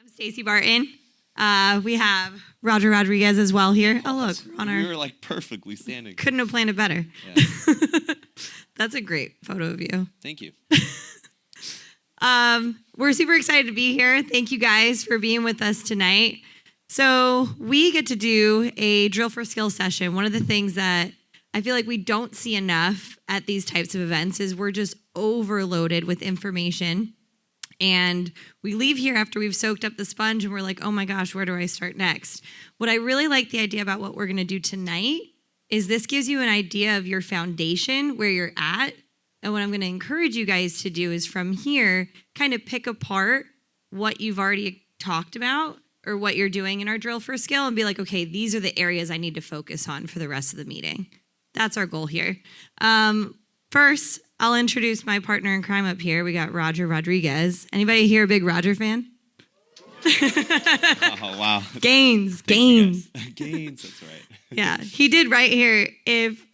I'm Stacy Barton. We have Roger Rodriguez as well here. Oh, look, on our... You were like perfectly standing. Couldn't have planned it better. Yeah. That's a great photo of you. Thank you. We're super excited to be here. Thank you guys for being with us tonight. So we get to do a drill for skill session. One of the things that I feel like we don't see enough at these types of events is we're just overloaded with information. And we leave here after we've soaked up the sponge and we're like, oh my gosh, where do I start next? What I really like the idea about what we're going to do tonight is this gives you an idea of your foundation, where you're at. And what I'm going to encourage you guys to do is from here, kind of pick apart what you've already talked about or what you're doing in our drill for skill and be like, okay, these are the areas I need to focus on for the rest of the meeting. That's our goal here. First, I'll introduce my partner in crime up here. We got Roger Rodriguez. Anybody here a big Roger fan? Oh, wow. Gaines. Gaines, that's right. Yeah, he did right here. If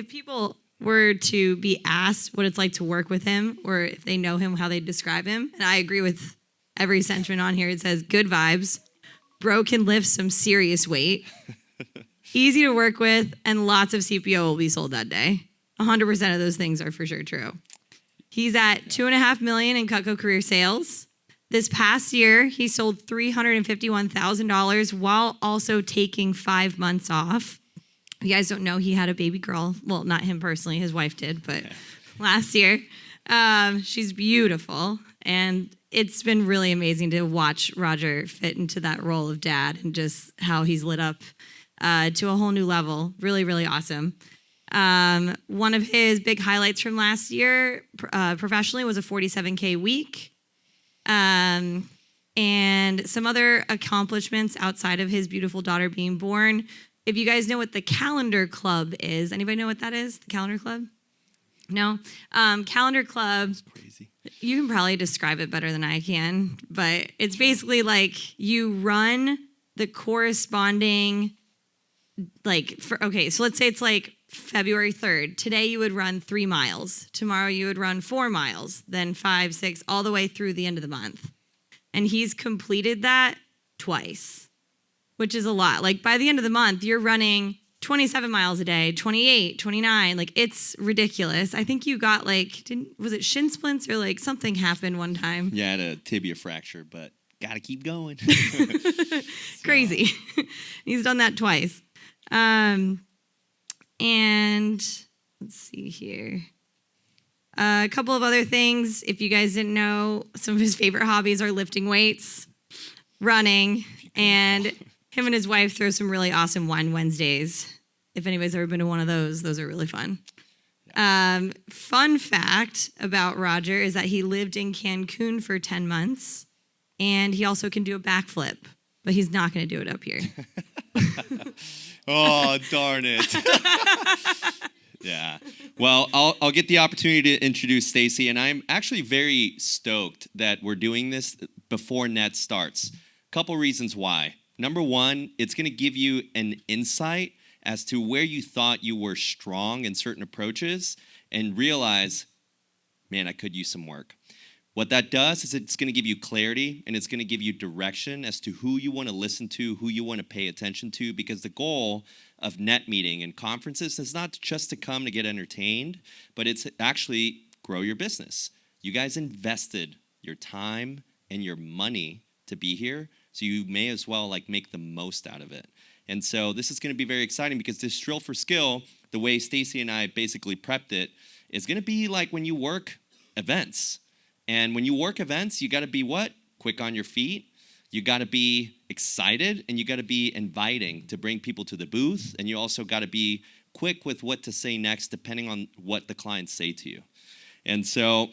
people were to be asked what it's like to work with him or if they know him, how they describe him, and I agree with every sentiment on here. It says good vibes, bro can lift some serious weight, easy to work with, and lots of CPO will be sold that day. 100% of those things are for sure true. He's at $2.5 million in Cutco career sales. This past year, he sold $351,000 while also taking 5 months off. You guys don't know he had a baby girl. Well, not him personally, his wife did, but last year. She's beautiful. And it's been really amazing to watch Roger fit into that role of dad and just how he's lit up to a whole new level. Really, really awesome. One of his big highlights from last year professionally was a 47K week. And some other accomplishments outside of his beautiful daughter being born. If you guys know what the Calendar Club is, anybody know what that is? The Calendar Club? No? Calendar Club, That's crazy. You can probably describe it better than I can, but it's basically like you run the corresponding, so let's say it's like February 3rd. Today you would run 3 miles. Tomorrow you would run 4 miles, then 5, 6, all the way through the end of the month. And he's completed that twice, which is a lot. Like by the end of the month, you're running 27 miles a day, 28, 29. Like it's ridiculous. I think you got was it shin splints or like something happened one time? Yeah, I had a tibia fracture, but gotta keep going. Crazy. He's done that twice. And let's see here. A couple of other things. If you guys didn't know, some of his favorite hobbies are lifting weights, running, and him and his wife throw some really awesome Wine Wednesdays. If anybody's ever been to one of those are really fun. Fun fact about Roger is that he lived in Cancun for 10 months, and he also can do a backflip, but he's not going to do it up here. Oh, darn it. Yeah. Well, I'll get the opportunity to introduce Stacy, and I'm actually very stoked that we're doing this before NET starts. A couple reasons why. Number one, it's going to give you an insight as to where you thought you were strong in certain approaches and realize, man, I could use some work. What that does is it's going to give you clarity and it's going to give you direction as to who you want to listen to, who you want to pay attention to, because the goal of NET meeting and conferences is not just to come to get entertained, but it's actually grow your business. You guys invested your time and your money to be here, so you may as well make the most out of it. And so this is going to be very exciting because this drill for skill, the way Stacy and I basically prepped it, is going to be like when you work events. And when you work events, you got to be what? Quick on your feet. You got to be excited, and you got to be inviting to bring people to the booth. And you also got to be quick with what to say next, depending on what the clients say to you. And so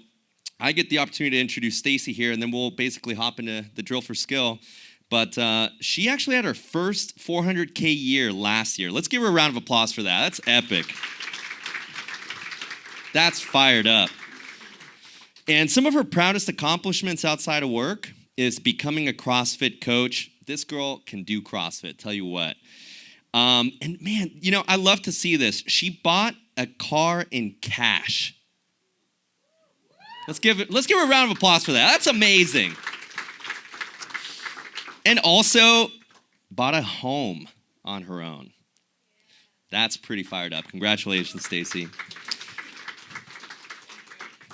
I get the opportunity to introduce Stacy here, and then we'll basically hop into the drill for skill. But she actually had her first 400K year last year. Let's give her a round of applause for that. That's epic. That's fired up. And some of her proudest accomplishments outside of work is becoming a CrossFit coach. This girl can do CrossFit, tell you what. And man, I love to see this. She bought a car in cash. Let's give her a round of applause for that. That's amazing. And also bought a home on her own. That's pretty fired up. Congratulations, Stacy.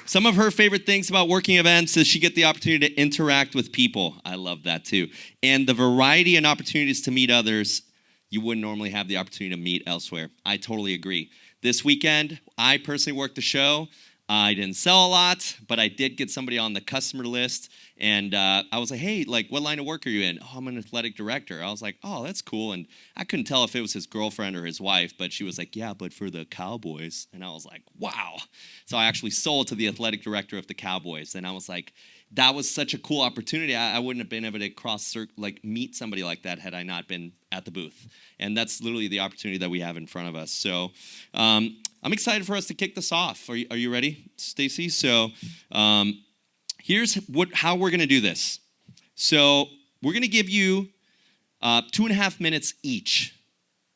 Some of her favorite things about working events is she gets the opportunity to interact with people. I love that too. And the variety and opportunities to meet others you wouldn't normally have the opportunity to meet elsewhere. I totally agree. This weekend, I personally worked the show. I didn't sell a lot, but I did get somebody on the customer list. And I was like, hey, like, what line of work are you in? Oh, I'm an athletic director. I was like, oh, that's cool. And I couldn't tell if it was his girlfriend or his wife, but she was like, yeah, but for the Cowboys. And I was like, wow. So I actually sold to the athletic director of the Cowboys. And I was like, that was such a cool opportunity. I wouldn't have been able to meet somebody like that had I not been at the booth. And that's literally the opportunity that we have in front of us. So I'm excited for us to kick this off. Are you ready, Stacy? So here's how we're going to do this. So we're going to give you 2.5 minutes each.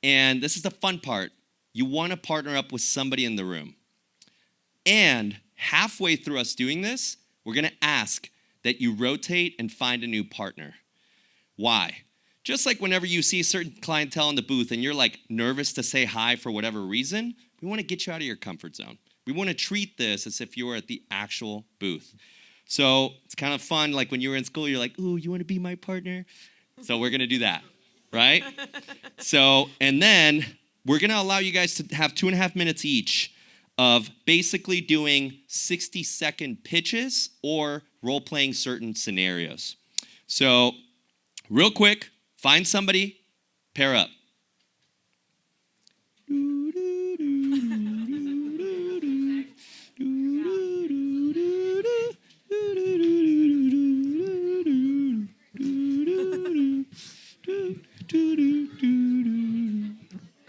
And this is the fun part. You want to partner up with somebody in the room. And halfway through us doing this, we're going to ask that you rotate and find a new partner. Why? Just like whenever you see certain clientele in the booth and you're like nervous to say hi for whatever reason, we want to get you out of your comfort zone. We want to treat this as if you were at the actual booth. So it's kind of fun, like when you were in school, you're like, ooh, you want to be my partner? So we're going to do that, right? And then we're going to allow you guys to have 2.5 minutes each of basically doing 60-second pitches or role-playing certain scenarios. So real quick, find somebody, pair up.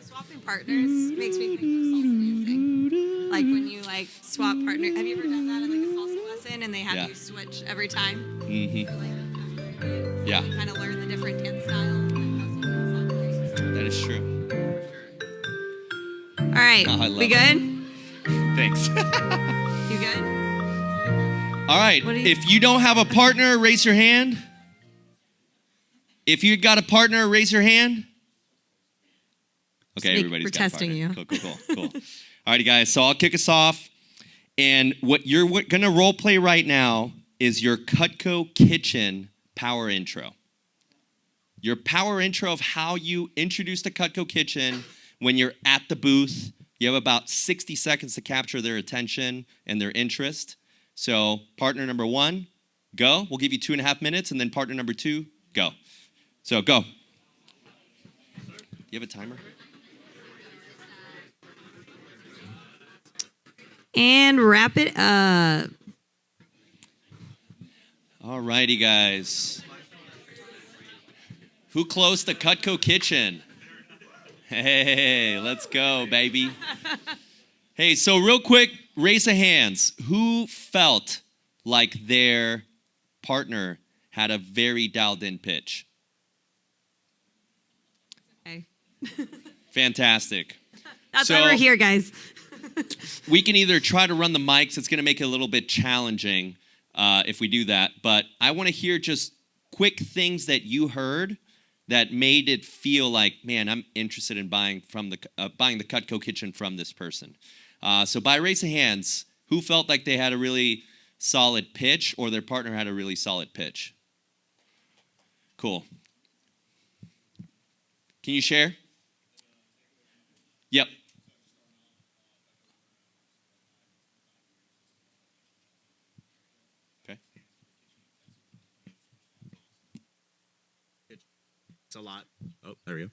Swapping partners makes me think of salsa dancing. Like when you like swap partner. Have you ever done that at like a salsa lesson and they have you switch every time? Mm-hmm. Yeah. You kind of learn the different dance styles. That is true. All right. We good? Thanks. You good? All right. If you don't have a partner, raise your hand. If you got a partner, raise your hand. Okay, everybody's we're got a testing partner. you. Cool. All righty, guys. So I'll kick us off. And what you're going to role play right now is your Cutco Kitchen power intro. Your power intro of how you introduce the Cutco Kitchen when you're at the booth. You have about 60 seconds to capture their attention and their interest. So partner number 1, go. We'll give you 2.5 minutes. And then partner number 2, go. So go. You have a timer? And wrap it up. All righty, guys. Who closed the Cutco Kitchen? Hey, let's go, baby. Hey, so real quick, raise of hands. Who felt like their partner had a very dialed-in pitch? Okay. Fantastic. That's why we're here, guys. We can either try to run the mics. It's going to make it a little bit challenging if we do that. But I want to hear just quick things that you heard that made it feel like, man, I'm interested in buying the Cutco Kitchen from this person. So by raise of hands, who felt like they had a really solid pitch or their partner had a really solid pitch? Cool. Can you share? Yep. Okay. It's a lot. Oh, there we go.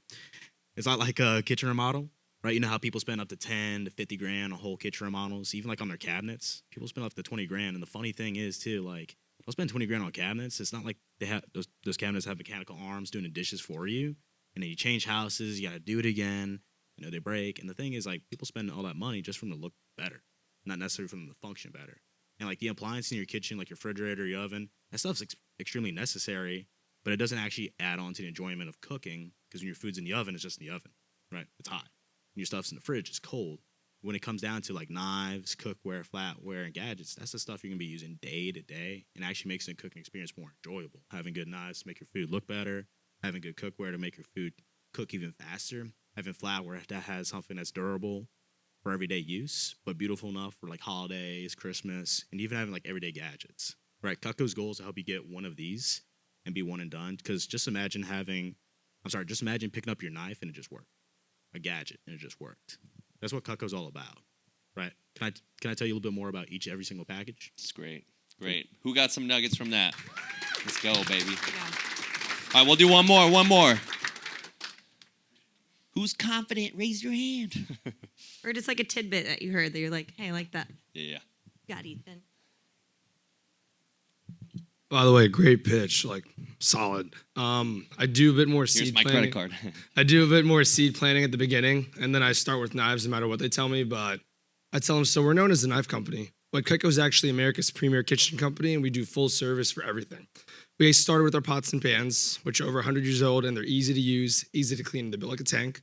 It's not like a kitchen remodel, right? You know how people spend up to 10 to 50 grand on whole kitchen remodels, even like on their cabinets. People spend up to 20 grand. And the funny thing is too, like they'll spend 20 grand on cabinets. It's not like they have those cabinets have mechanical arms doing the dishes for you. And then you change houses, you got to do it again. You know, they break. And the thing is, like, people spend all that money just for them to look better, not necessarily for them to function better. And like the appliance in your kitchen, like your refrigerator, your oven, that stuff's extremely necessary, but it doesn't actually add on to the enjoyment of cooking, because when your food's in the oven, it's just in the oven, right? It's hot. When your stuff's in the fridge, it's cold. When it comes down to like knives, cookware, flatware, and gadgets, that's the stuff you're gonna be using day to day, and actually makes the cooking experience more enjoyable. Having good knives to make your food look better, having good cookware to make your food cook even faster, having flatware that has something that's durable for everyday use, but beautiful enough for like holidays, Christmas, and even having like everyday gadgets. Right? Cutco's goal is to help you get one of these and be one and done. Because just imagine just imagine picking up your knife and it just worked. A gadget and it just worked. That's what Cutco's all about. Right? Can I tell you a little bit more about every single package? It's great. Great. Who got some nuggets from that? Let's go, baby. Yeah. All right, we'll do one more. Who's confident? Raise your hand. Or just like a tidbit that you heard that you're like, hey, I like that. Yeah. Got Ethan. By the way, great pitch, like solid. I do a bit more Here's seed my planning. credit card. I do a bit more seed planning at the beginning, and then I start with knives no matter what they tell me. But I tell them, so we're known as a knife company, but Cutco is actually America's premier kitchen company, and we do full service for everything. We started with our pots and pans, which are over 100 years old, and they're easy to use, easy to clean. They're built like a tank.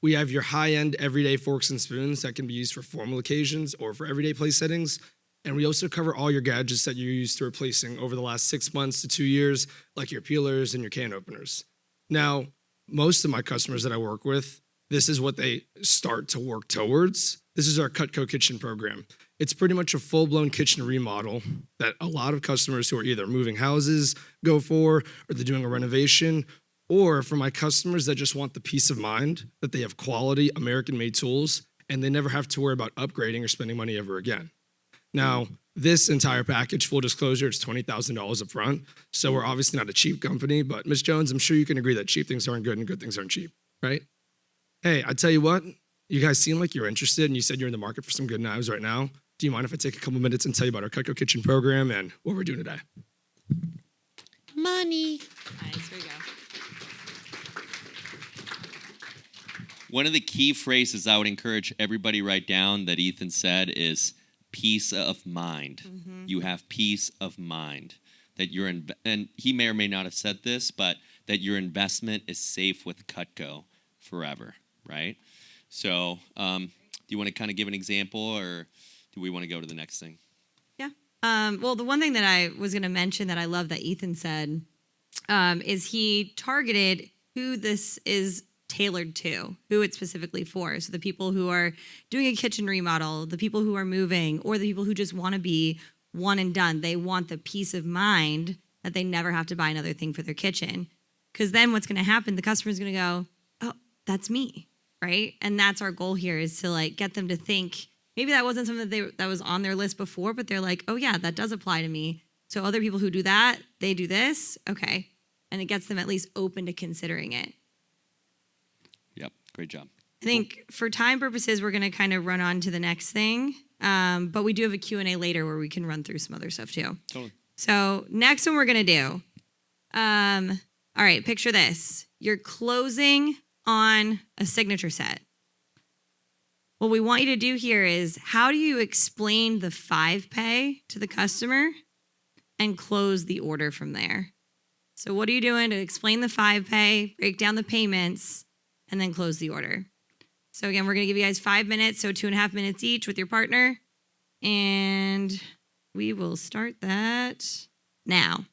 We have your high-end everyday forks and spoons that can be used for formal occasions or for everyday place settings. And we also cover all your gadgets that you're used to replacing over the last 6 months to 2 years, like your peelers and your can openers. Now, most of my customers that I work with, this is what they start to work towards. This is our Cutco Kitchen program. It's pretty much a full-blown kitchen remodel that a lot of customers who are either moving houses go for, or they're doing a renovation, or for my customers that just want the peace of mind that they have quality American-made tools and they never have to worry about upgrading or spending money ever again. Now, this entire package, full disclosure, it's $20,000 up front. So we're obviously not a cheap company, but Ms. Jones, I'm sure you can agree that cheap things aren't good and good things aren't cheap, right? Hey, I tell you what, you guys seem like you're interested and you said you're in the market for some good knives right now. Do you mind if I take a couple minutes and tell you about our Cutco Kitchen program and what we're doing today? Money. Nice, here we go. One of the key phrases I would encourage everybody to write down that Ethan said is peace of mind. Mm-hmm. You have peace of mind. That and he may or may not have said this, but that your investment is safe with Cutco forever, right? So do you want to kind of give an example, or do we want to go to the next thing? Yeah. Well, the one thing that I was going to mention that I love that Ethan said is he targeted who this is tailored to, who it's specifically for. So the people who are doing a kitchen remodel, the people who are moving, or the people who just want to be one and done. They want the peace of mind that they never have to buy another thing for their kitchen. Because then what's going to happen, the customer's going to go, oh, that's me, right? And that's our goal here, is to like get them to think, maybe that wasn't something that was on their list before, but they're like, oh yeah, that does apply to me. So other people who do that, they do this, okay. And it gets them at least open to considering it. Yep, great job. I think for time purposes, we're going to kind of run on to the next thing. But we do have a Q&A later where we can run through some other stuff too. Totally. So next one we're going to do. All right, picture this. You're closing on a signature set. What we want you to do here is, how do you explain the 5-pay to the customer and close the order from there? So what are you doing to explain the 5-pay, break down the payments, and then close the order? So again, we're going to give you guys 5 minutes, so 2.5 minutes each with your partner. And we will start that now.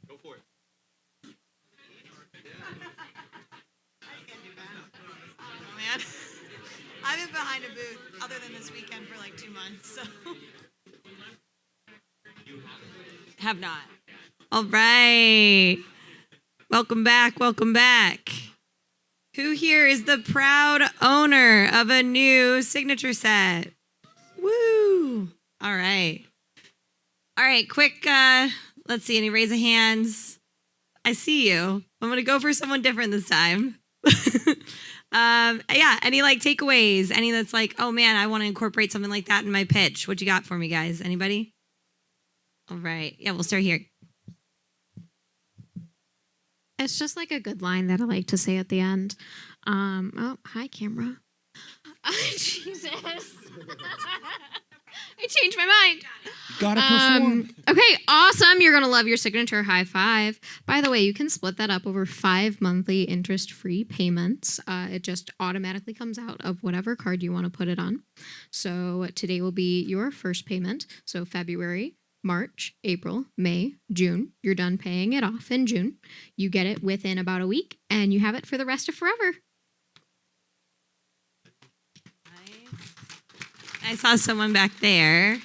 Go for it. Oh, man. I've been behind a booth other than this weekend for like 2 months, so. Have not. All right. Welcome back. Welcome back. Who here is the proud owner of a new signature set? Woo. All right. All right, quick, let's see, any raise of hands? I see you. I'm going to go for someone different this time. Yeah, any like takeaways? Any that's like, oh man, I want to incorporate something like that in my pitch. What you got for me, guys? Anybody? All right. Yeah, we'll start here. It's just like a good line that I like to say at the end. Oh, hi, camera. Jesus. I changed my mind. Gotta perform. Okay, awesome. You're going to love your signature high five. By the way, you can split that up over 5 monthly interest-free payments. It just automatically comes out of whatever card you want to put it on. So today will be your first payment. So February, March, April, May, June. You're done paying it off in June. You get it within about a week, and you have it for the rest of forever. Nice. I saw someone back there.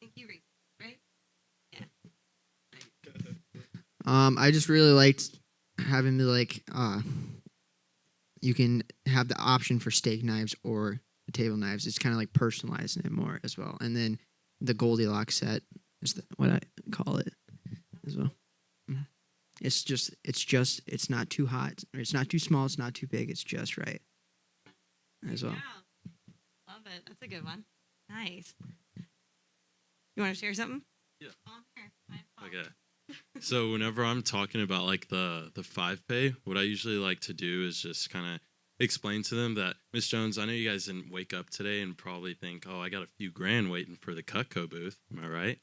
Thank you, right? I just really liked having you can have the option for steak knives or the table knives. It's kind of like personalizing it more as well. And then the Goldilocks set is what I call it as well. It's not too hot. It's not too small. It's not too big. It's just right as well. Yeah. Love it. That's a good one. Nice. You want to share something? Yeah. On here. Okay. So whenever I'm talking about like the 5 pay, what I usually like to do is just kind of explain to them that, Miss Jones, I know you guys didn't wake up today and probably think, oh, I got a few grand waiting for the Cutco booth. Am I right?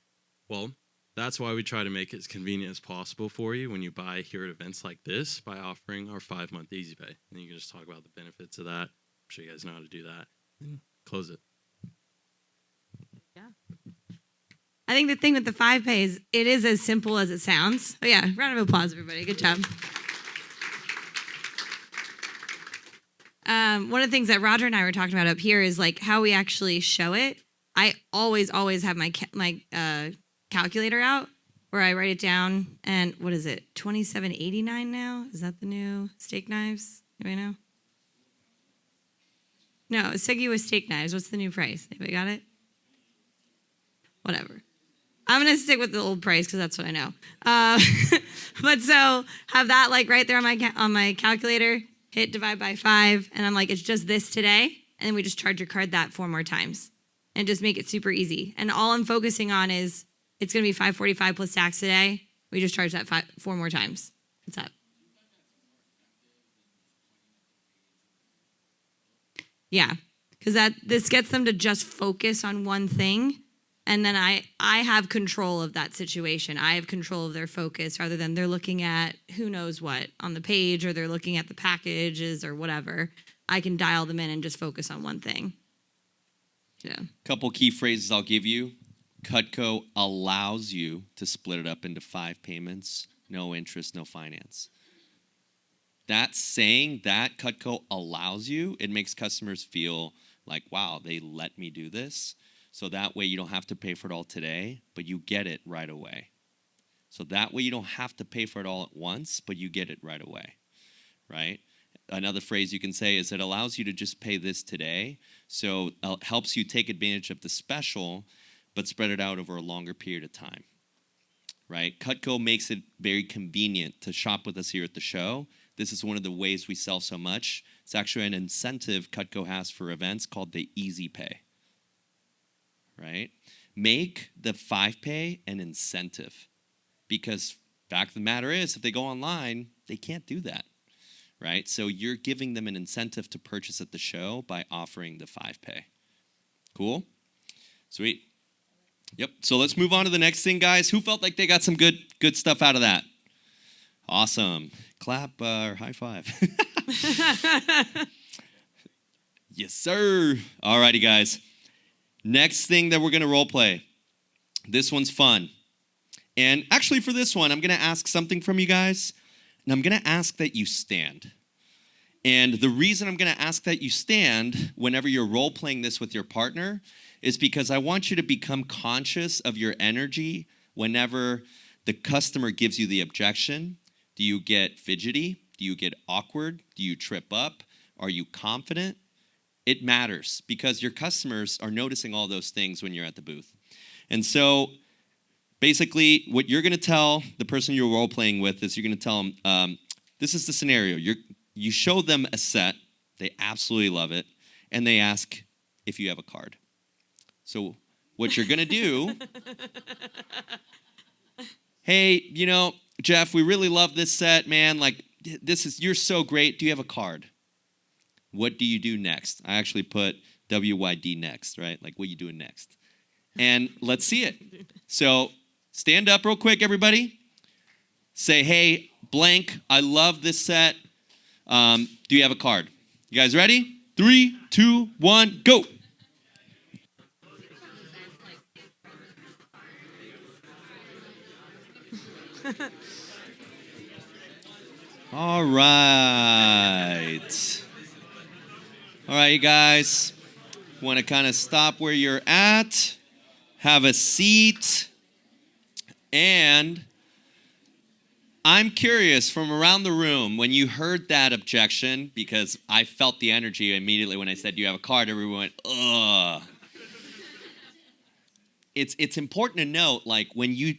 Well, that's why we try to make it as convenient as possible for you when you buy here at events like this by offering our 5-month Easy Pay. And you can just talk about the benefits of that. I'm sure you guys know how to do that. And close it. Yeah. I think the thing with the 5 pay is it is as simple as it sounds. Oh yeah, round of applause, everybody. Good job. One of the things that Roger and I were talking about up here is like how we actually show it. I always have my calculator out where I write it down. And what is it? $27.89 now? Is that the new steak knives? Anybody know? No, Siggy with steak knives. What's the new price? Anybody got it? Whatever. I'm going to stick with the old price because that's what I know. But so have that like right there on my calculator, hit divide by 5, and I'm like, it's just this today. And then we just charge your card that 4 more times and just make it super easy. And all I'm focusing on is it's going to be $5.45 plus tax today. We just charge that 4 more times. What's up? Yeah, because this gets them to just focus on one thing. And then I have control of that situation. I have control of their focus rather than they're looking at who knows what on the page or they're looking at the packages or whatever. I can dial them in and just focus on one thing. Yeah. Couple key phrases I'll give you. Cutco allows you to split it up into 5 payments, no interest, no finance. That saying that Cutco allows you, it makes customers feel like, wow, they let me do this. So that way you don't have to pay for it all today, but you get it right away. So that way you don't have to pay for it all at once, but you get it right away, right? Another phrase you can say is it allows you to just pay this today, so it helps you take advantage of the special, but spread it out over a longer period of time, right? Cutco makes it very convenient to shop with us here at the show. This is one of the ways we sell so much. It's actually an incentive Cutco has for events called the Easy Pay. Right? Make the 5 pay an incentive because fact of the matter is if they go online, they can't do that, right? So you're giving them an incentive to purchase at the show by offering the 5 pay. Cool? Sweet. Yep. So let's move on to the next thing, guys. Who felt like they got some good stuff out of that? Awesome. Clap or high five. Yes, sir. All righty, guys. Next thing that we're going to role play. This one's fun. And actually for this one, I'm going to ask something from you guys. And I'm going to ask that you stand. And the reason I'm going to ask that you stand whenever you're role playing this with your partner is because I want you to become conscious of your energy whenever the customer gives you the objection. Do you get fidgety? Do you get awkward? Do you trip up? Are you confident? It matters because your customers are noticing all those things when you're at the booth. And so basically what you're going to tell the person you're role playing with is you're going to tell them, this is the scenario. You show them a set. They absolutely love it. And they ask if you have a card. So what you're going to do, hey, Jeff, we really love this set, man. Like, you're so great. Do you have a card? What do you do next? I actually put WYD next, right? Like, what are you doing next? And let's see it. So stand up real quick, everybody. Say, hey, blank, I love this set. Do you have a card? You guys ready? 3, 2, 1, go. All right. All right, you guys. Want to kind of stop where you're at, have a seat, and I'm curious from around the room when you heard that objection, because I felt the energy immediately when I said you have a card, everyone went, ugh. It's important to note, like when you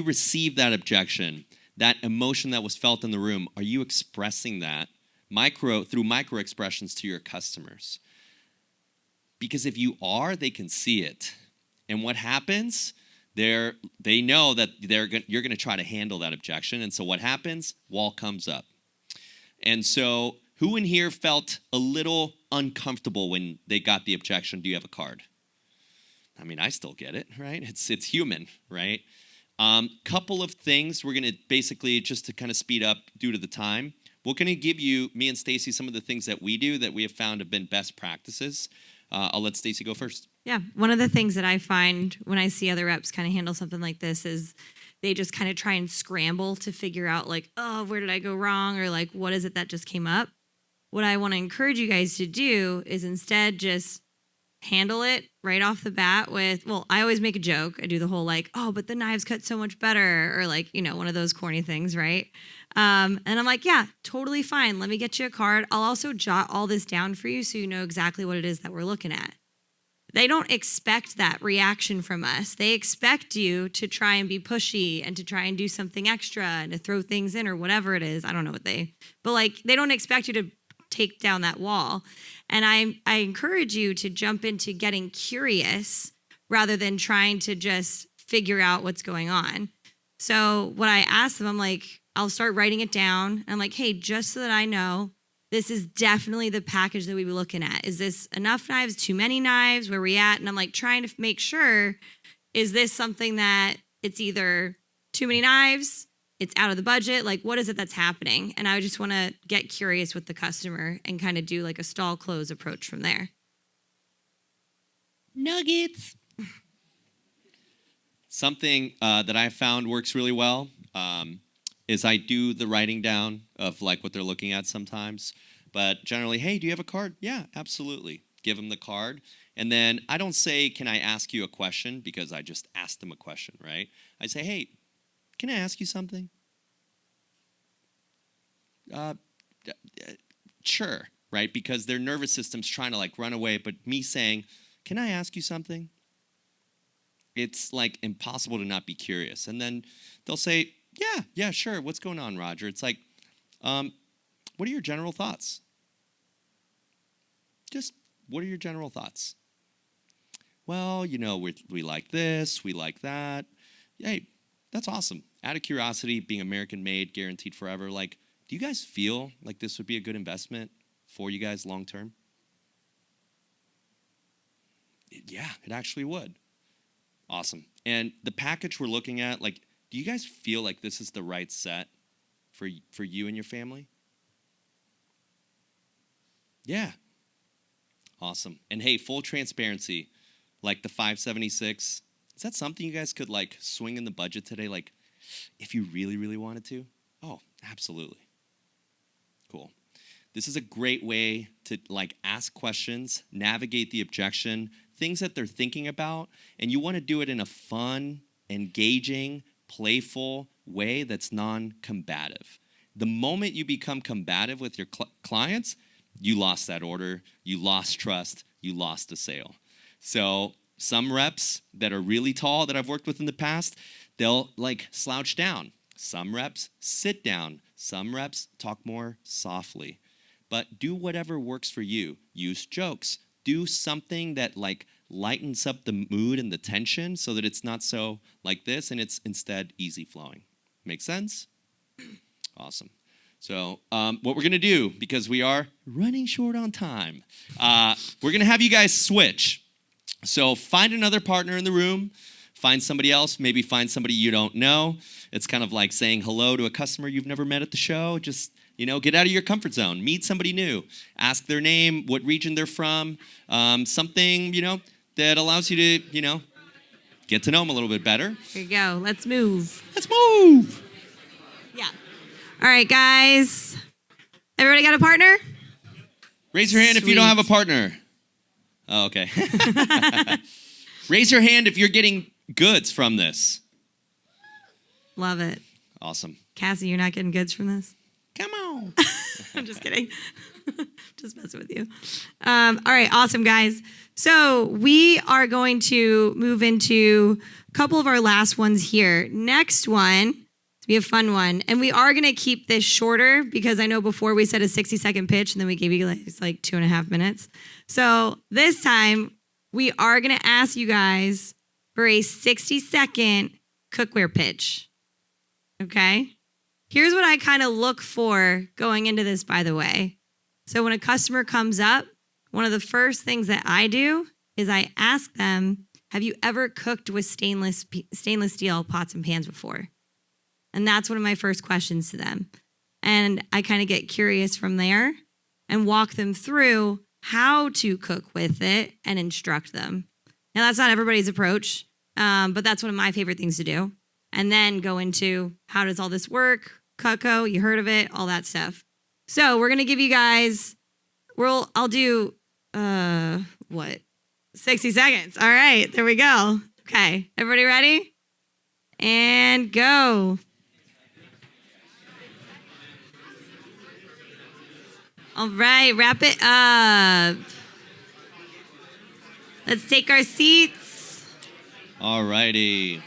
receive that objection, that emotion that was felt in the room, are you expressing that through micro expressions to your customers? Because if you are, they can see it. And what happens? They know that you're going to try to handle that objection. And so what happens? Wall comes up. And so who in here felt a little uncomfortable when they got the objection? Do you have a card? I mean, I still get it, right? It's human, right? Couple of things we're going to basically, just to kind of speed up due to the time, we're going to give you, me and Stacy, some of the things that we do that we have found have been best practices. I'll let Stacy go first. Yeah, one of the things that I find when I see other reps kind of handle something like this is they just kind of try and scramble to figure out like, oh, where did I go wrong? Or like, what is it that just came up? What I want to encourage you guys to do is instead just handle it right off the bat with, well, I always make a joke. I do the whole like, oh, but the knives cut so much better, or like, one of those corny things, right? And I'm like, yeah, totally fine. Let me get you a card. I'll also jot all this down for you so you know exactly what it is that we're looking at. They don't expect that reaction from us. They expect you to try and be pushy and to try and do something extra and to throw things in or whatever it is. I don't know but like they don't expect you to take down that wall. And I encourage you to jump into getting curious rather than trying to just figure out what's going on. So what I ask them, I'm like, I'll start writing it down. I'm like, hey, just so that I know, this is definitely the package that we were looking at. Is this enough knives, too many knives, where we at? And I'm like trying to make sure, is this something that it's either too many knives, it's out of the budget, like what is it that's happening? And I just want to get curious with the customer and kind of do like a stall close approach from there. Nuggets. Something that I found works really well is I do the writing down of like what they're looking at sometimes. But generally, hey, do you have a card? Yeah, absolutely. Give them the card. And then I don't say, can I ask you a question? Because I just asked them a question, right? I say, hey, can I ask you something? Sure, right? Because their nervous system's trying to like run away. But me saying, can I ask you something? It's like impossible to not be curious. And then they'll say, yeah, sure. What's going on, Roger? It's like, what are your general thoughts? Just, what are your general thoughts? Well, we like this, we like that. Hey, that's awesome. Out of curiosity, being American made, guaranteed forever, like, do you guys feel like this would be a good investment for you guys long term? Yeah, it actually would. Awesome. And the package we're looking at, like, do you guys feel like this is the right set for you and your family? Yeah. Awesome. And hey, full transparency, like the 576, is that something you guys could like swing in the budget today? Like if you really, really wanted to? Oh, absolutely. Cool. This is a great way to like ask questions, navigate the objection, things that they're thinking about, and you want to do it in a fun, engaging, playful way that's non-combative. The moment you become combative with your clients, you lost that order, you lost trust, you lost a sale. So some reps that are really tall that I've worked with in the past, they'll like slouch down. Some reps sit down. Some reps talk more softly. But do whatever works for you. Use jokes. Do something that like lightens up the mood and the tension so that it's not so like this and it's instead easy flowing. Make sense? Awesome. So what we're going to do, because we are running short on time, we're going to have you guys switch. So find another partner in the room. Find somebody else. Maybe find somebody you don't know. It's kind of like saying hello to a customer you've never met at the show. Just, get out of your comfort zone. Meet somebody new. Ask their name, what region they're from, something, that allows you to, get to know them a little bit better. Here you go. Let's move. Let's move. Yeah. All right, guys. Everybody got a partner? Raise your hand if you don't have a Sweet. partner. Oh, okay. Raise your hand if you're getting goods from this. Love it. Awesome. Cassie, you're not getting goods from this? Come on. I'm just kidding. Just messing with you. All right, awesome, guys. So we are going to move into a couple of our last ones here. Next one, to be a fun one, and we are going to keep this shorter because I know before we said a 60-second pitch, and then we gave you like 2.5 minutes. So this time, we are going to ask you guys for a 60-second cookware pitch. Okay? Here's what I kind of look for going into this, by the way. So when a customer comes up, one of the first things that I do is I ask them, have you ever cooked with stainless steel pots and pans before? And that's one of my first questions to them. And I kind of get curious from there and walk them through how to cook with it and instruct them. Now, that's not everybody's approach, but that's one of my favorite things to do. And then go into how does all this work? Cutco, you heard of it, all that stuff. So we're gonna give you guys, I'll do 60 seconds. All right, there we go. Okay, everybody ready? And go. All right, wrap it up. Let's take our seats. All righty.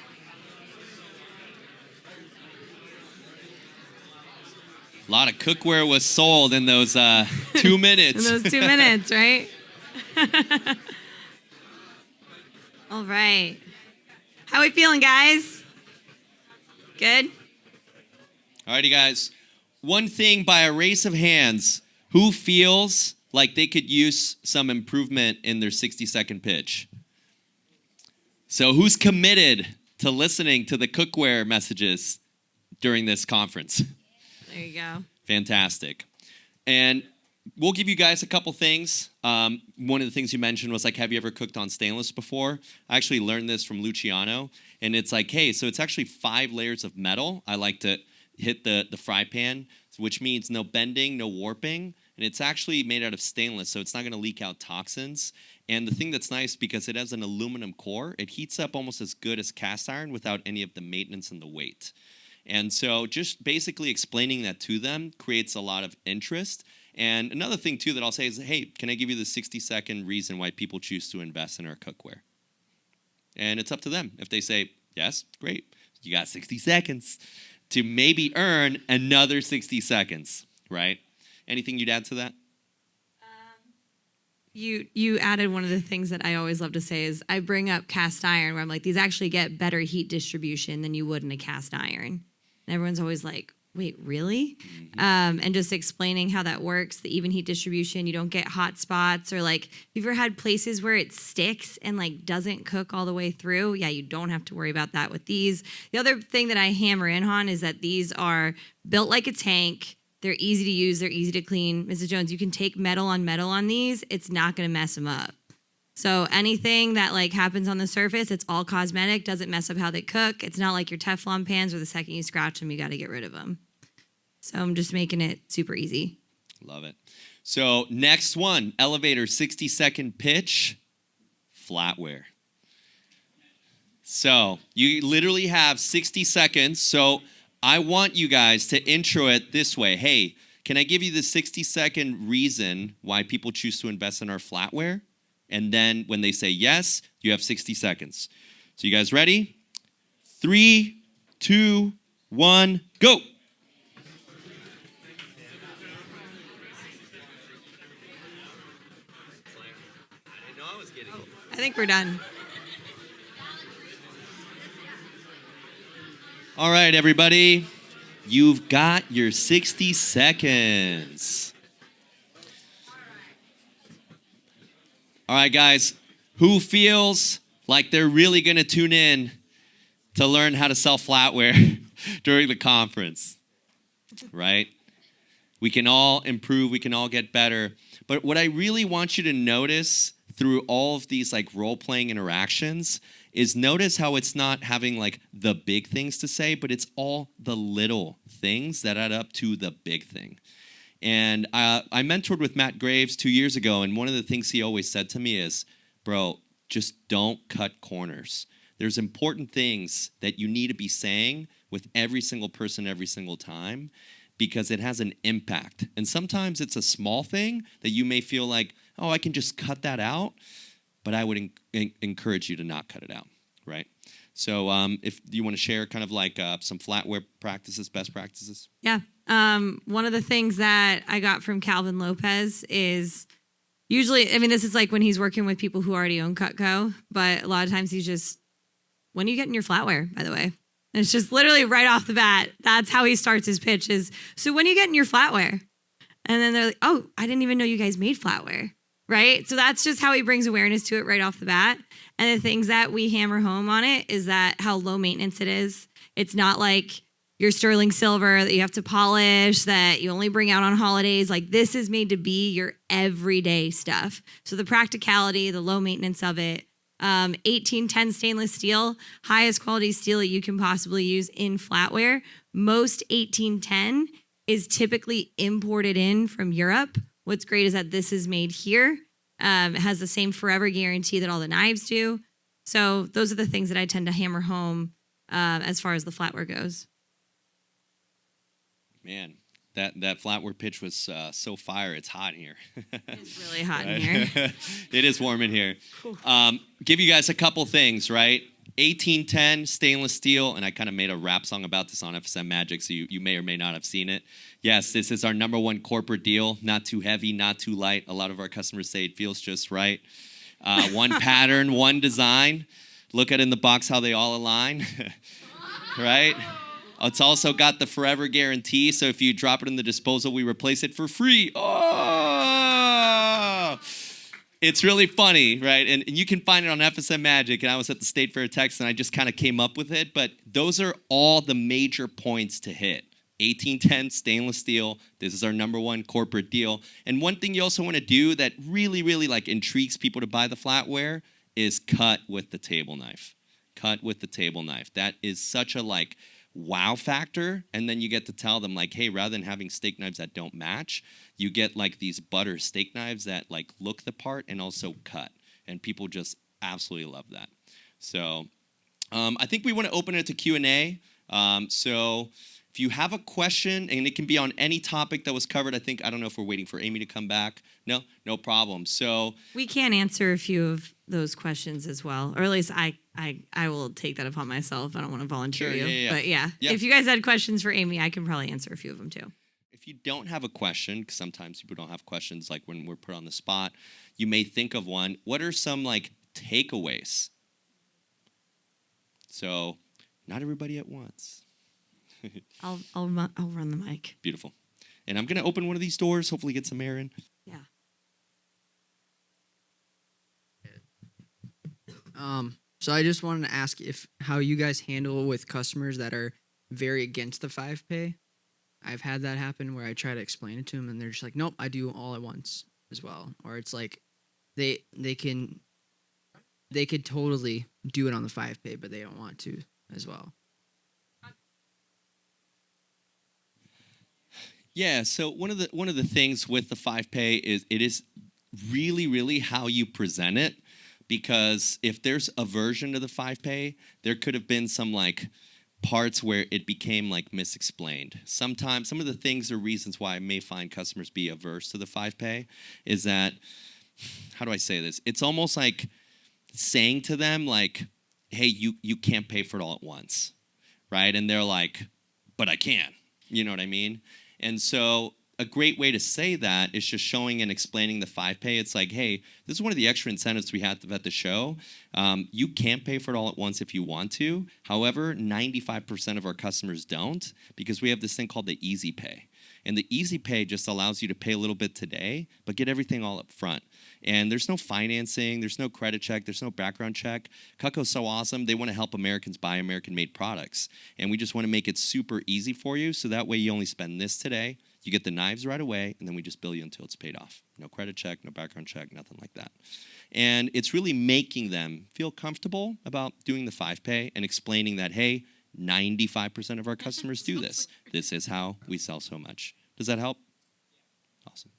A lot of cookware was sold in those 2 minutes. In those 2 minutes, right? All right. How we feeling, guys? Good? All righty, guys. One thing by a raise of hands, who feels like they could use some improvement in their 60-second pitch? So who's committed to listening to the cookware messages during this conference? There you go. Fantastic. And we'll give you guys a couple things. One of the things you mentioned was like, have you ever cooked on stainless before? I actually learned this from Luciano. And it's like, hey, so it's actually 5 layers of metal. I like to hit the fry pan, which means no bending, no warping. And it's actually made out of stainless, so it's not going to leak out toxins. And the thing that's nice, because it has an aluminum core, it heats up almost as good as cast iron without any of the maintenance and the weight. And so just basically explaining that to them creates a lot of interest. And another thing, too, that I'll say is, hey, can I give you the 60-second reason why people choose to invest in our cookware? And it's up to them. If they say, yes, great. You got 60 seconds to maybe earn another 60 seconds, right? Anything you'd add to that? You added one of the things that I always love to say is I bring up cast iron where I'm like, these actually get better heat distribution than you would in a cast iron. And everyone's always like, wait, really? Mm-hmm. And just explaining how that works, the even heat distribution, you don't get hot spots or like, have you ever had places where it sticks and like doesn't cook all the way through? Yeah, you don't have to worry about that with these. The other thing that I hammer in on is that these are built like a tank. They're easy to use. They're easy to clean. Mrs. Jones, you can take metal on these. It's not going to mess them up. So anything that like happens on the surface, it's all cosmetic, doesn't mess up how they cook. It's not like your Teflon pans where the second you scratch them, you got to get rid of them. So I'm just making it super easy. Love it. So next one, elevator 60-second pitch, flatware. So you literally have 60 seconds. So I want you guys to intro it this way. Hey, can I give you the 60-second reason why people choose to invest in our flatware? And then when they say yes, you have 60 seconds. So you guys ready? 3, 2, 1, go. I think we're done. All right, everybody. You've got your 60 seconds. All right, guys. Who feels like they're really going to tune in to learn how to sell flatware during the conference? Right? We can all improve. We can all get better. But what I really want you to notice through all of these like role-playing interactions is notice how it's not having like the big things to say, but it's all the little things that add up to the big thing. And I mentored with Matt Graves 2 years ago, and one of the things he always said to me is, bro, just don't cut corners. There's important things that you need to be saying with every single person every single time because it has an impact. And sometimes it's a small thing that you may feel like, oh, I can just cut that out, but I would encourage you to not cut it out, right? So if you want to share kind of like some flatware practices, best practices. Yeah. One of the things that I got from Calvin Lopez is usually, I mean, this is like when he's working with people who already own Cutco, but a lot of times he's just, when are you getting your flatware, by the way? And it's just literally right off the bat. That's how he starts his pitch is, so when are you getting your flatware? And then they're like, oh, I didn't even know you guys made flatware, right? So that's just how he brings awareness to it right off the bat. And the things that we hammer home on it is that how low maintenance it is. It's not like your sterling silver that you have to polish, that you only bring out on holidays. Like this is made to be your everyday stuff. So the practicality, the low maintenance of it, 1810 stainless steel, highest quality steel that you can possibly use in flatware. Most 1810 is typically imported in from Europe. What's great is that this is made here. It has the same forever guarantee that all the knives do. So those are the things that I tend to hammer home as far as the flatware goes. Man, that flatware pitch was so fire. It's hot in here. It's really hot in here. It is warm in here. Give you guys a couple things, right? 1810 stainless steel, and I kind of made a rap song about this on FSM Magic, so you may or may not have seen it. Yes, this is our #1 corporate deal. Not too heavy, not too light. A lot of our customers say it feels just right. One pattern, one design. Look at in the box how they all align, right? It's also got the forever guarantee, so if you drop it in the disposal, we replace it for free. Oh! It's really funny, right? And you can find it on FSM Magic, and I was at the State Fair Texas, and I just kind of came up with it, but those are all the major points to hit. 1810 stainless steel. This is our #1 corporate deal. And one thing you also want to do that really, really like intrigues people to buy the flatware is cut with the table knife. Cut with the table knife. That is such a like wow factor. And then you get to tell them like, hey, rather than having steak knives that don't match, you get like these butter steak knives that like look the part and also cut. And people just absolutely love that. So I think we want to open it to Q&A. So if you have a question, and it can be on any topic that was covered, I don't know if we're waiting for Amy to come back. No problem. So We can answer a few of those questions as well, or at least I will take that upon myself. I don't want to volunteer Sure, you, yeah. but yeah, Yep. if you guys had questions for Amy, I can probably answer a few of them too. if you don't have a question, because sometimes people don't have questions, like when we're put on the spot, you may think of one. What are some like takeaways? So not everybody at once. I'll run the mic. Beautiful. And I'm going to open one of these doors, hopefully get some air in. Yeah. So I just wanted to ask how you guys handle with customers that are very against the 5-pay. I've had that happen where I try to explain it to them and they're just like, nope, I do all at once as well. Or it's like they could totally do it on the 5-pay, but they don't want to as well. Yeah, so one of the things with the 5-pay is it is really, really how you present it. Because if there's a version of the 5-pay, there could have been some like parts where it became like misexplained. Sometimes some of the things or reasons why I may find customers be averse to the 5-pay is that, how do I say this? It's almost like saying to them like, hey, you can't pay for it all at once, right? And they're like, but I can. You know what I mean? And so a great way to say that is just showing and explaining the 5-pay. It's like, hey, this is one of the extra incentives we have at the show. You can pay for it all at once if you want to. However, 95% of our customers don't because we have this thing called the easy pay. And the easy pay just allows you to pay a little bit today, but get everything all up front. And there's no financing, there's no credit check, there's no background check. Cutco's so awesome, they want to help Americans buy American-made products. And we just want to make it super easy for you, so that way you only spend this today, you get the knives right away, and then we just bill you until it's paid off. No credit check, no background check, nothing like that. And it's really making them feel comfortable about doing the 5-pay and explaining that, hey, 95% of our customers do this. This is how we sell so much. Does that help? Awesome.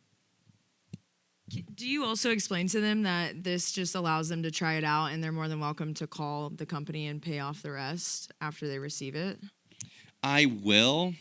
Do you also explain to them that this just allows them to try it out and they're more than welcome to call the company and pay off the rest after they receive it? I will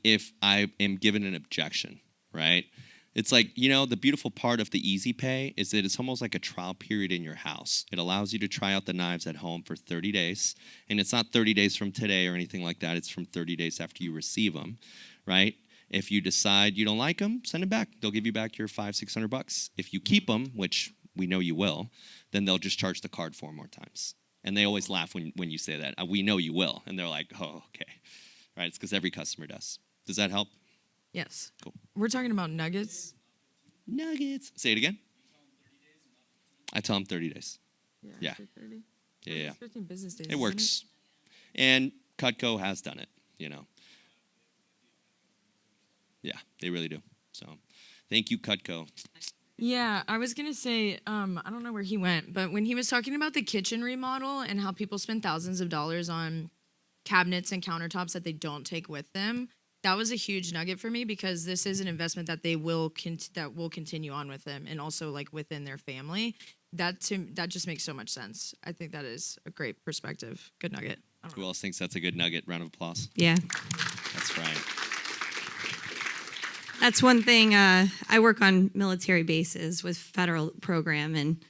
if I am given an objection, right? It's like, the beautiful part of the easy pay is that it's almost like a trial period in your house. It allows you to try out the knives at home for 30 days. And it's not 30 days from today or anything like that. It's from 30 days after you receive them, right? If you decide you don't like them, send them back. They'll give you back your $500-600. If you keep them, which we know you will, then they'll just charge the card 4 more times. And they always laugh when you say that. We know you will. And they're like, oh, okay. Right? It's because every customer does. Does that help? Yes. Cool. We're talking about nuggets. Nuggets. Say it again. I tell them 30 days. Yeah. after 30. Yeah. It's 15 business days. It isn't works. And Cutco has done it, Yeah, they really do. So thank you, Cutco. Yeah, I was gonna say, I don't know where he went, but when he was talking about the kitchen remodel and how people spend thousands of dollars on cabinets and countertops that they don't take with them, that was a huge nugget for me because this is an investment that they will that will continue on with them and also like within their family. That just makes so much sense. I think that is a great perspective. Good nugget. I don't Who know. else thinks that's a good nugget? Round of applause. Yeah. That's right. That's one thing. I work on military bases with federal program, and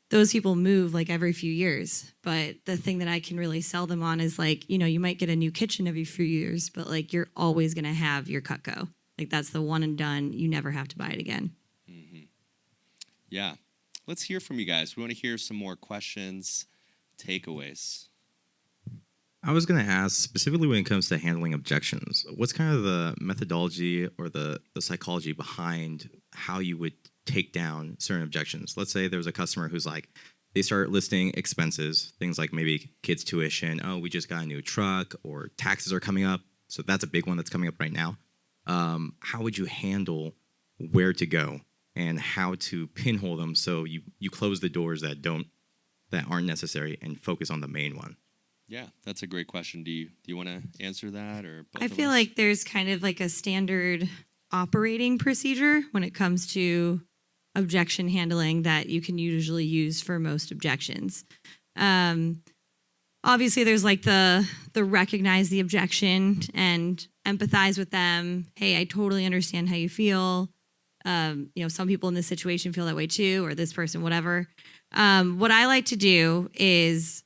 those people move like every few years. But the thing that I can really sell them on is like, you might get a new kitchen every few years, but like you're always going to have your Cutco. Like that's the one and done. You never have to buy it again. Mm-hmm. Yeah. Let's hear from you guys. We want to hear some more questions, takeaways. I was going to ask, specifically when it comes to handling objections, what's kind of the methodology or the psychology behind how you would take down certain objections? Let's say there's a customer who's like, they start listing expenses, things like maybe kids' tuition, oh, we just got a new truck, or taxes are coming up. So that's a big one that's coming up right now. How would you handle where to go and how to pinhole them so you close the doors that aren't necessary and focus on the main one? Yeah, that's a great question. Do you want to answer that or both I of feel us? like there's kind of like a standard operating procedure when it comes to objection handling that you can usually use for most objections. Obviously, there's like the recognize the objection and empathize with them. Hey, I totally understand how you feel. Some people in this situation feel that way too, or this person, whatever. What I like to do is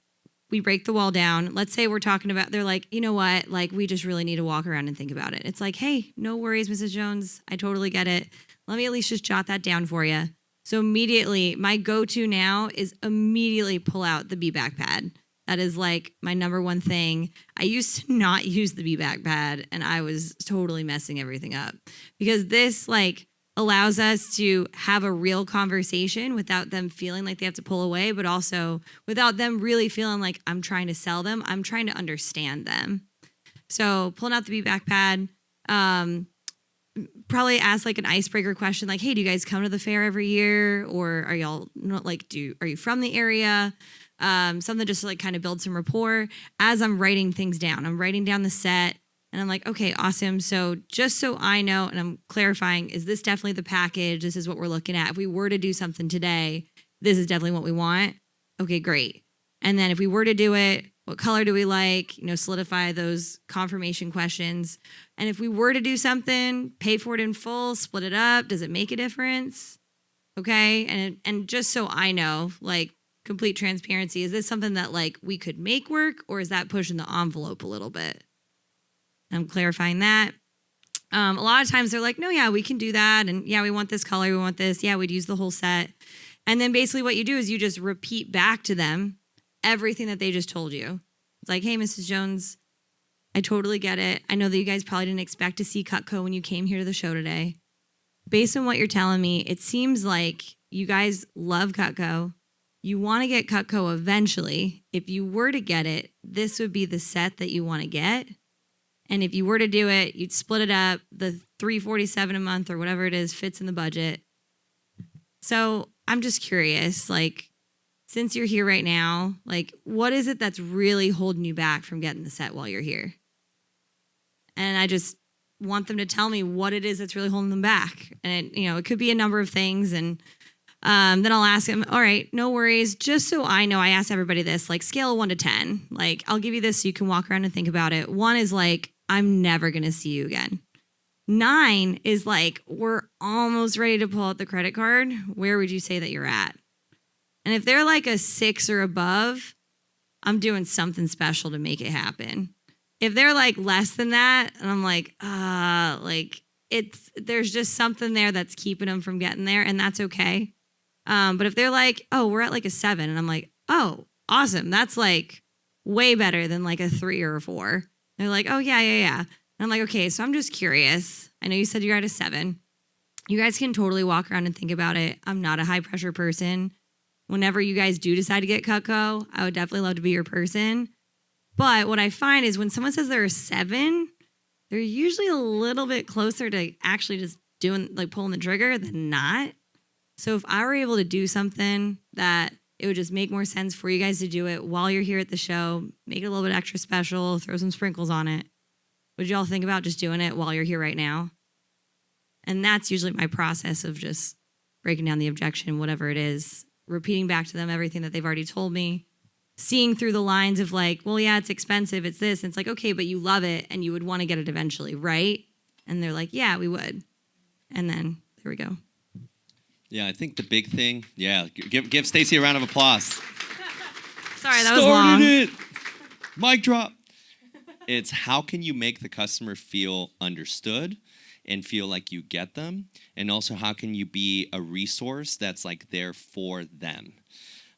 we break the wall down. Let's say we're talking about, they're like, you know what? Like, we just really need to walk around and think about it. It's like, hey, no worries, Mrs. Jones. I totally get it. Let me at least just jot that down for you. So immediately, my go-to now is immediately pull out the B-back pad. That is like my number one thing. I used to not use the B-back pad, and I was totally messing everything up because this like allows us to have a real conversation without them feeling like they have to pull away, but also without them really feeling like I'm trying to sell them. I'm trying to understand them. So pulling out the B-back pad, probably ask like an icebreaker question like, hey, do you guys come to the fair every year? Or are y'all not like, are you from the area? Something just to like kind of build some rapport as I'm writing things down. I'm writing down the set. And I'm like, okay, awesome. So just so I know, and I'm clarifying, is this definitely the package? This is what we're looking at. If we were to do something today, this is definitely what we want. Okay, great. And then if we were to do it, what color do we like? Solidify those confirmation questions. And if we were to do something, pay for it in full, split it up. Does it make a difference? Okay. And just so I know, like complete transparency, is this something that like we could make work, or is that pushing the envelope a little bit? I'm clarifying that. A lot of times they're like, no, yeah, we can do that. And yeah, we want this color. We want this. Yeah, we'd use the whole set. And then basically what you do is you just repeat back to them everything that they just told you. It's like, hey, Mrs. Jones, I totally get it. I know that you guys probably didn't expect to see Cutco when you came here to the show today. Based on what you're telling me, it seems like you guys love Cutco. You want to get Cutco eventually. If you were to get it, this would be the set that you want to get. And if you were to do it, you'd split it up. The $347 a month or whatever it is fits in the budget. So I'm just curious, like, since you're here right now, like, what is it that's really holding you back from getting the set while you're here? And I just want them to tell me what it is that's really holding them back. And it could be a number of things. And then I'll ask them, all right, no worries. Just so I know, I ask everybody this, like, scale of 1 to 10. Like, I'll give you this so you can walk around and think about it. 1 is like, I'm never going to see you again. 9 is like, we're almost ready to pull out the credit card. Where would you say that you're at? And if they're like a 6 or above, I'm doing something special to make it happen. If they're like less than that, and I'm like, there's just something there that's keeping them from getting there, and that's okay. But if they're like, oh, we're at like a 7, and I'm like, oh, awesome. That's like way better than like a 3 or a 4. They're like, oh, yeah. And I'm like, okay, so I'm just curious. I know you said you're at a 7. You guys can totally walk around and think about it. I'm not a high pressure person. Whenever you guys do decide to get Cutco, I would definitely love to be your person. But what I find is when someone says they're a 7, they're usually a little bit closer to actually just pulling the trigger than not. So if I were able to do something that it would just make more sense for you guys to do it while you're here at the show, make it a little bit extra special, throw some sprinkles on it, would you all think about just doing it while you're here right now? And that's usually my process of just breaking down the objection, whatever it is, repeating back to them everything that they've already told me, seeing through the lines of like, well, yeah, it's expensive, it's this. And it's like, okay, but you love it and you would want to get it eventually, right? And they're like, yeah, we would. And then there we go. Yeah, I think the big thing, give Stacy a round of applause. Sorry, that was long. Started it. Mic drop. It's how can you make the customer feel understood and feel like you get them? And also how can you be a resource that's like there for them?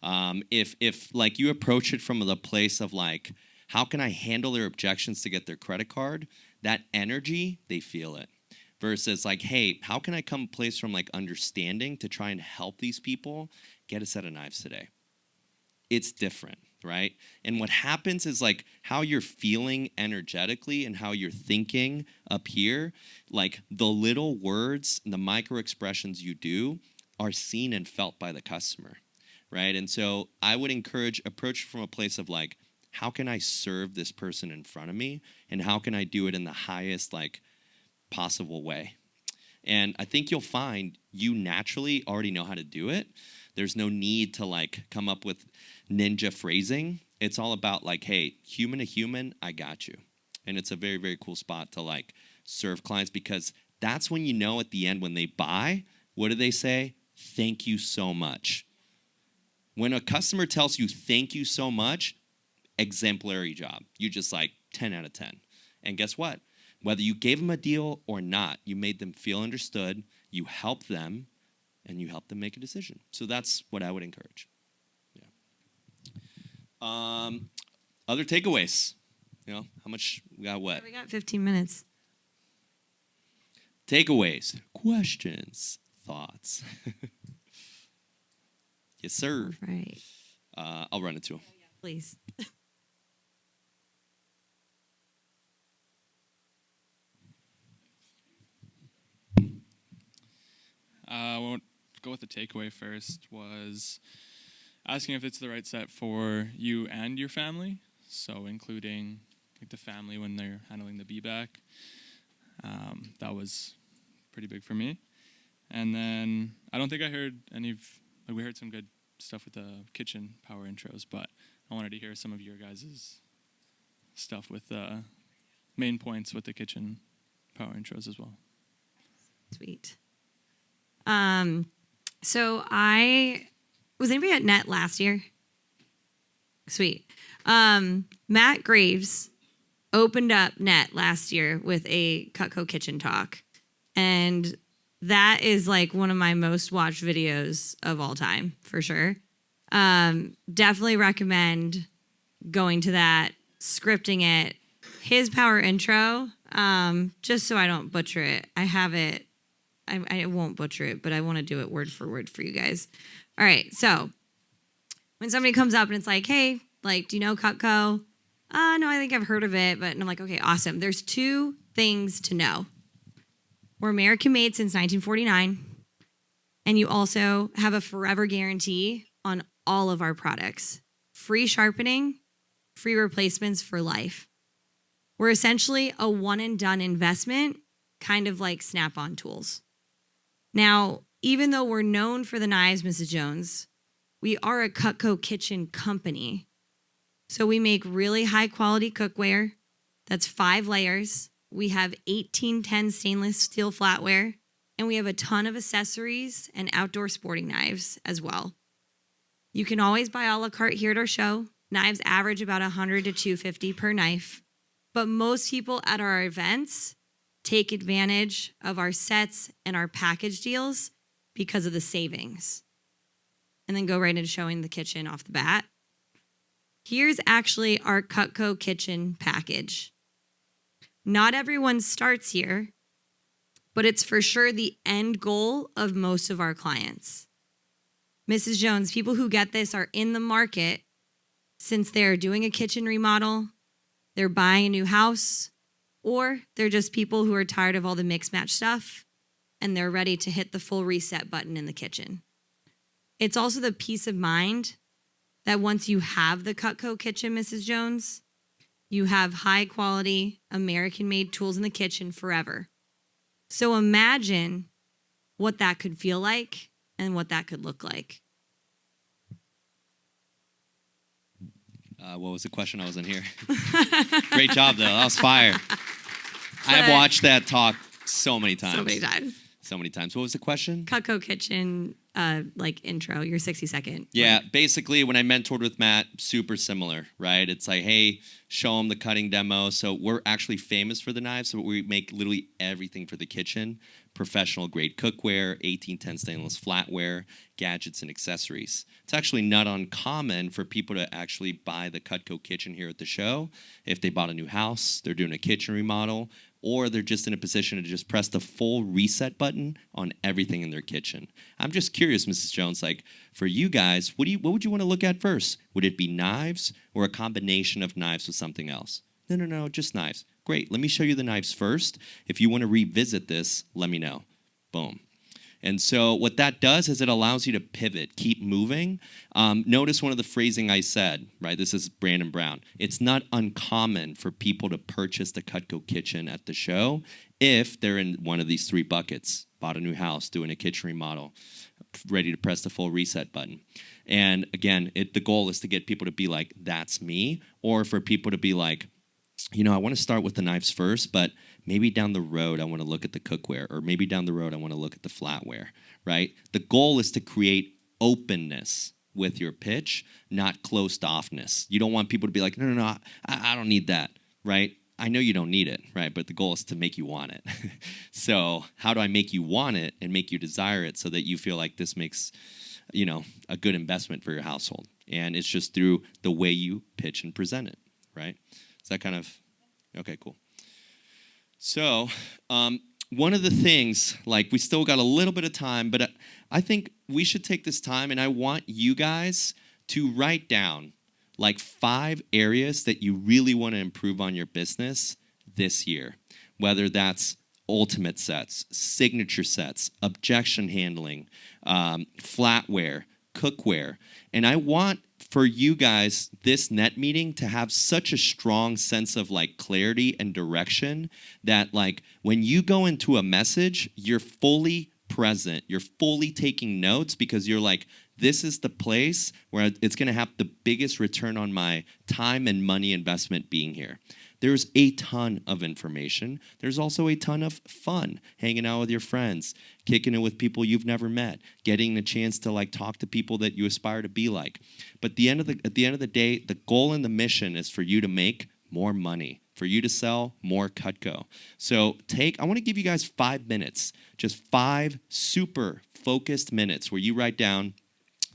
If like you approach it from the place of like, how can I handle their objections to get their credit card? That energy, they feel it. Versus like, hey, how can I come a place from like understanding to try and help these people get a set of knives today? It's different, right? And what happens is like how you're feeling energetically and how you're thinking up here, like the little words and the micro expressions you do are seen and felt by the customer, right? And so I would approach from a place of like, how can I serve this person in front of me? And how can I do it in the highest like possible way? And I think you'll find you naturally already know how to do it. There's no need to like come up with ninja phrasing. It's all about like, hey, human to human, I got you. And it's a very, very cool spot to like serve clients because that's when you know at the end when they buy, what do they say? Thank you so much. When a customer tells you thank you so much, exemplary job. You just like 10 out of 10. And guess what? Whether you gave them a deal or not, you made them feel understood, you helped them, and you helped them make a decision. So that's what I would encourage. Yeah. Other takeaways? How much we got? What? We got 15 minutes. Takeaways, questions, thoughts. Yes, sir. All right. I'll run it to him. Please. I won't go with the takeaway first. Was asking if it's the right set for you and your family. So including like the family when they're handling the be-back. That was pretty big for me. And then I don't think I heard we heard some good stuff with the kitchen power intros, but I wanted to hear some of your guys' stuff with the main points with the kitchen power intros as well. Sweet. So was anybody at NET last year? Sweet. Matt Graves opened up NET last year with a Cutco kitchen talk. And that is like one of my most watched videos of all time, for sure. Definitely recommend going to that, scripting it, his power intro, just so I don't butcher it. I have it. I won't butcher it, but I want to do it word for word for you guys. All right. So when somebody comes up and it's like, hey, like, do you know Cutco? No, I think I've heard of it. But and I'm like, okay, awesome. There's two things to know. We're American made since 1949. And you also have a forever guarantee on all of our products. Free sharpening, free replacements for life. We're essentially a one and done investment, kind of like Snap-on tools. Now, even though we're known for the knives, Mrs. Jones, we are a Cutco kitchen company. So we make really high quality cookware. That's 5 layers. We have 1810 stainless steel flatware. And we have a ton of accessories and outdoor sporting knives as well. You can always buy a la carte here at our show. Knives average about $100 to $250 per knife. But most people at our events take advantage of our sets and our package deals because of the savings. And then go right into showing the kitchen off the bat. Here's actually our Cutco kitchen package. Not everyone starts here, but it's for sure the end goal of most of our clients. Mrs. Jones, people who get this are in the market since they're doing a kitchen remodel, they're buying a new house, or they're just people who are tired of all the mix match stuff and they're ready to hit the full reset button in the kitchen. It's also the peace of mind that once you have the Cutco kitchen, Mrs. Jones, you have high quality American made tools in the kitchen forever. So imagine what that could feel like and what that could look like. What was the question? I wasn't here. Great job, though. That was fire. I've watched that talk so many times. So many times. So many times. What was the question? Cutco kitchen, like intro, your 60-second. Yeah, basically when I mentored with Matt, super similar, right? It's like, hey, show him the cutting demo. So we're actually famous for the knives, so we make literally everything for the kitchen. Professional grade cookware, 1810 stainless flatware, gadgets and accessories. It's actually not uncommon for people to actually buy the Cutco kitchen here at the show. If they bought a new house, they're doing a kitchen remodel, or they're just in a position to just press the full reset button on everything in their kitchen. I'm just curious, Mrs. Jones, like for you guys, what would you want to look at first? Would it be knives or a combination of knives with something else? No, just knives. Great, let me show you the knives first. If you want to revisit this, let me know. Boom. And so what that does is it allows you to pivot, keep moving. Notice one of the phrasing I said, right? This is Brandon Brown. It's not uncommon for people to purchase the Cutco kitchen at the show if they're in one of these 3 buckets. Bought a new house, doing a kitchen remodel, ready to press the full reset button. And again, the goal is to get people to be like, that's me, or for people to be like, you know, I want to start with the knives first, but maybe down the road I want to look at the cookware, or maybe down the road I want to look at the flatware, right? The goal is to create openness with your pitch, not closed offness. You don't want people to be like, no, I don't need that, right? I know you don't need it, right? But the goal is to make you want it. So how do I make you want it and make you desire it so that you feel like this makes, you know, a good investment for your household? And it's just through the way you pitch and present it, right? Is that kind of, okay, cool. So one of the things, like we still got a little bit of time, but I think we should take this time and I want you guys to write down like 5 areas that you really want to improve on your business this year, whether that's ultimate sets, signature sets, objection handling, flatware, cookware. And I want for you guys, this net meeting to have such a strong sense of like clarity and direction that like when you go into a message, you're fully present, you're fully taking notes because you're like, this is the place where it's going to have the biggest return on my time and money investment being here. There's a ton of information. There's also a ton of fun, hanging out with your friends, kicking it with people you've never met, getting the chance to like talk to people that you aspire to be like. But at the end of the day, the goal and the mission is for you to make more money, for you to sell more Cutco. So I want to give you guys 5 minutes, just 5 super focused minutes where you write down,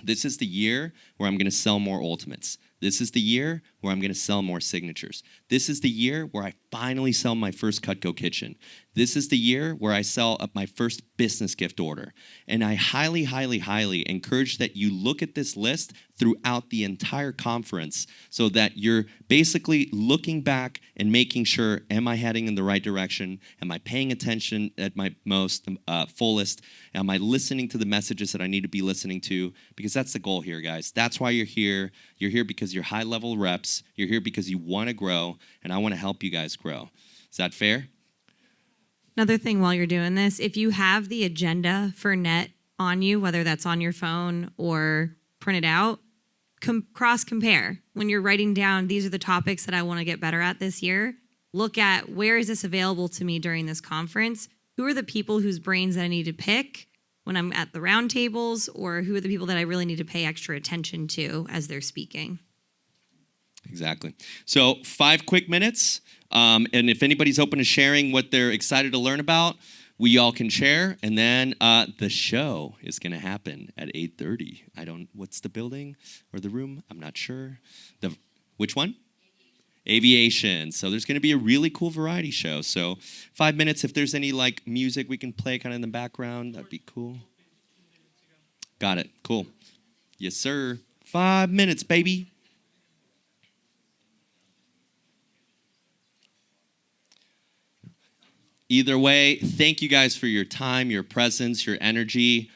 this is the year where I'm going to sell more Ultimates. This is the year where I'm going to sell more signatures. This is the year where I finally sell my first Cutco kitchen. This is the year where I sell my first business gift order. And I highly, highly, highly encourage that you look at this list throughout the entire conference so that you're basically looking back and making sure, am I heading in the right direction? Am I paying attention at my most fullest? Am I listening to the messages that I need to be listening to? Because that's the goal here, guys. That's why you're here. You're here because you're high-level reps. You're here because you want to grow, and I want to help you guys grow. Is that fair? Another thing while you're doing this, if you have the agenda for NET on you, whether that's on your phone or printed out, cross-compare. When you're writing down, these are the topics that I want to get better at this year, look at where is this available to me during this conference? Who are the people whose brains that I need to pick when I'm at the round tables, or who are the people that I really need to pay extra attention to as they're speaking? Exactly. So 5 quick minutes. And if anybody's open to sharing what they're excited to learn about, we all can share. And then the show is going to happen at 8:30. What's the building or the room? I'm not sure. Which one? Aviation. So there's going to be a really cool variety show. So 5 minutes. If there's any like music we can play kind of in the background, that'd be cool. Got it. Cool. Yes, sir. 5 minutes, baby. Either way, thank you guys for your time, your presence, your energy.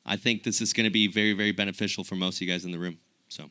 I think this is going to be very, very beneficial for most of you guys in the room. So.